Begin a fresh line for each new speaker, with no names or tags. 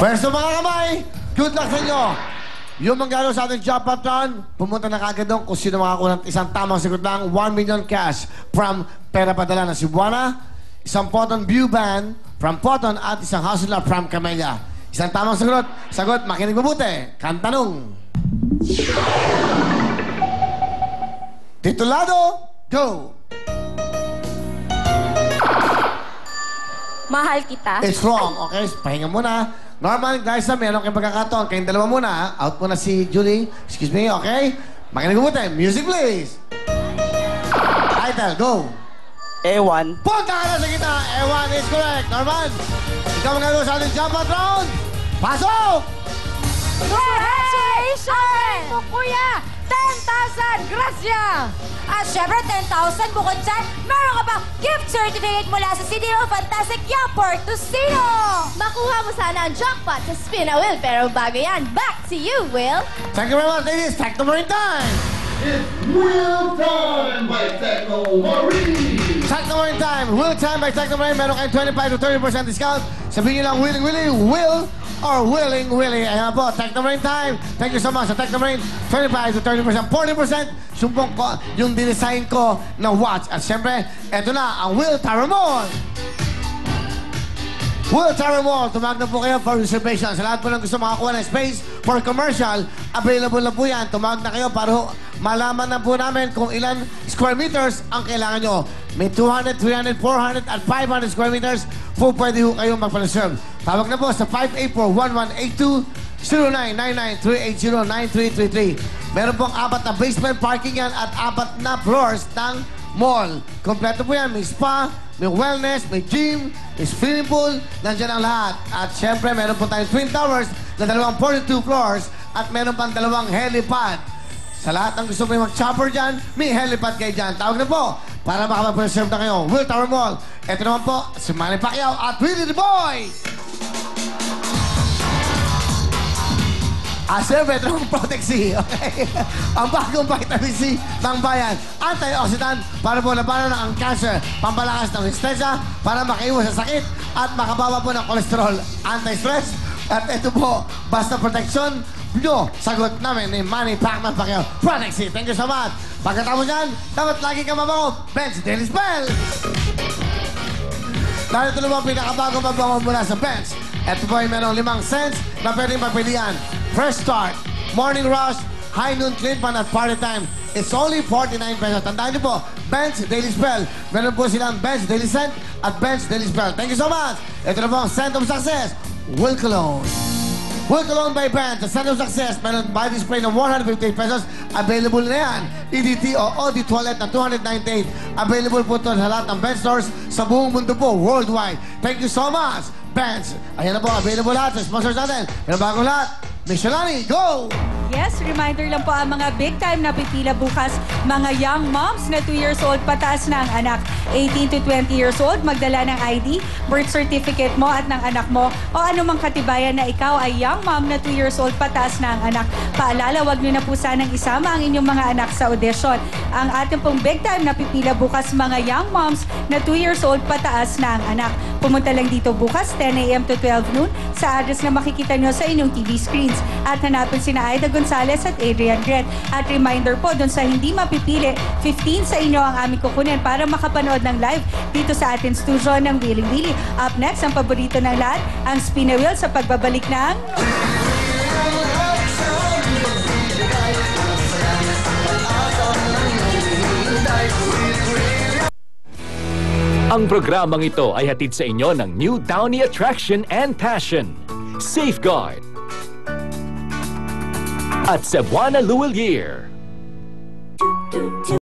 Pwesto mga kamay, good luck sa inyo. Yung manggalo sa ating jackpot run, pumunta na kagad doon kung sino makakuha ng isang tamang sagot lang, 1 million cash from Pera Padala ng Cebuana, isang Poton View Band from Poton at isang Hustler from Camellia. Isang tamang sagot, makinig mabuti. Kantanong. Titulado, go!
Mahal kita.
It's wrong, okay? Pahinga muna. Norman, guys, meron kayong pagkakataon. Kayong dalawa muna, ha? Out muna si Julie. Excuse me, okay? Makinig mabuti. Music, please. Title, go.
Ewan.
Punta ka na sa kita. Ewan is correct. Norman, ikaw magagawa sa ating jackpot round. Pasok!
Congratulations! Kuya! 10,000! Gracia! At syempre, 10,000 bukod dyan, meron ka pang gift certificate mula sa City of Fantastic Young Portosino!
Makuha mo sana ang jackpot sa Spin a Wheel, pero bago yan, back to you, Will!
Thank you very much, ladies. Technomarine time!
It's Wheel Time by Technomarine!
Technomarine time! Wheel time by Technomarine. Meron kayong 25 to 30% discount. Sabihin nyo lang, Willing Willie, Will, or Willing Willie. Ayan po, Technomarine time. Thank you so much sa Technomarine. 25 to 30%, 40%. Sumbong ko yung dinesign ko na watch. At syempre, eto na, ang Will Taramon. Will Taramon, tumawag na po kayo for reservation. Sa lahat po ng gusto makakuha ng space for commercial, available na po yan. Tumawag na kayo para malaman na po namin kung ilan square meters ang kailangan nyo. May 200, 300, 400, at 500 square meters po pwede ho kayong magpa-reserve. Tawag na po sa 584-1182, 0999-380-9333. Meron pong 4 na basement parking yan at 4 na floors ng mall. Kompleto po yan. May spa, may wellness, may gym, may swimming pool. Nandiyan ang lahat. At syempre, meron po tayong Twin Towers na 42 floors at meron pang 2 helipad. Sa lahat ng gusto mo mag-chopper dyan, may helipad kayo dyan. Tawag na po para makapag-preserve na kayo. Will Tower Mall. Ito naman po, si Manny Pacquiao at Willie the Boy! Siyempre, ito naman Protect C, okay? Ang bagong vitamin C ng bayan. Antioxidant para po labanan ang cancer. Pampalakas ng resistensya para makaiwas sa sakit at makababa po ng kolesterol. Anti-stress. At ito po, basta protection nyo. Sagot namin ni Manny Pacquiao. Protect C. Thank you so much. Pagkatapos yan, dapat lagi ka mabango. Ben's Daily Spell. Dahil ito naman pinakabagong mabango mula sa Ben's. Ito po ay merong 5 cents na pwedeng magpilian. Fresh Start, Morning Rush, High Noon Clean Pan at Party Time. It's only 49 pesos. Tandaan niyo po, Ben's Daily Spell. Meron po silang Ben's Daily Scent at Ben's Daily Spell. Thank you so much. Ito na po ang Scent of Success, Will Cologne. Will Cologne by Ben's, the Scent of Success. Meron body spray na 158 pesos. Available na yan. EDT o OD Toilet na 298. Available po ito sa lahat ng Ben's stores sa buong mundo po, worldwide. Thank you so much, Ben's. Ayan na po, available lahat sa sponsors natin. Pero bago lahat, Michelani, go!
Yes, reminder lang po ang mga big time na pipila bukas. Mga young moms na 2 years old pataas na ang anak. 18 to 20 years old, magdala ng ID, birth certificate mo at ng anak mo o anumang katibayan na ikaw ay young mom na 2 years old pataas na ang anak. Paalala, wag nyo na po sanang isama ang inyong mga anak sa audition. Ang ating pong big time na pipila bukas, mga young moms na 2 years old pataas na ang anak. Pumunta lang dito bukas, 10 a.m. to 12 noon sa address na makikita nyo sa inyong TV screens. At hanapin sina Aida Gonzalez at Adrian Gret. At reminder po, dun sa hindi mapipili, 15 sa inyo ang aming kukunin para makapanood ng live dito sa ating studio ng Willing Willie. Up next, ang paborito ng lahat, ang Spin a Wheel sa pagbabalik ng...
Ang programang ito ay hatid sa inyo ng New Downy Attraction and Passion, Safeguard, at Cebuana Luwal Year.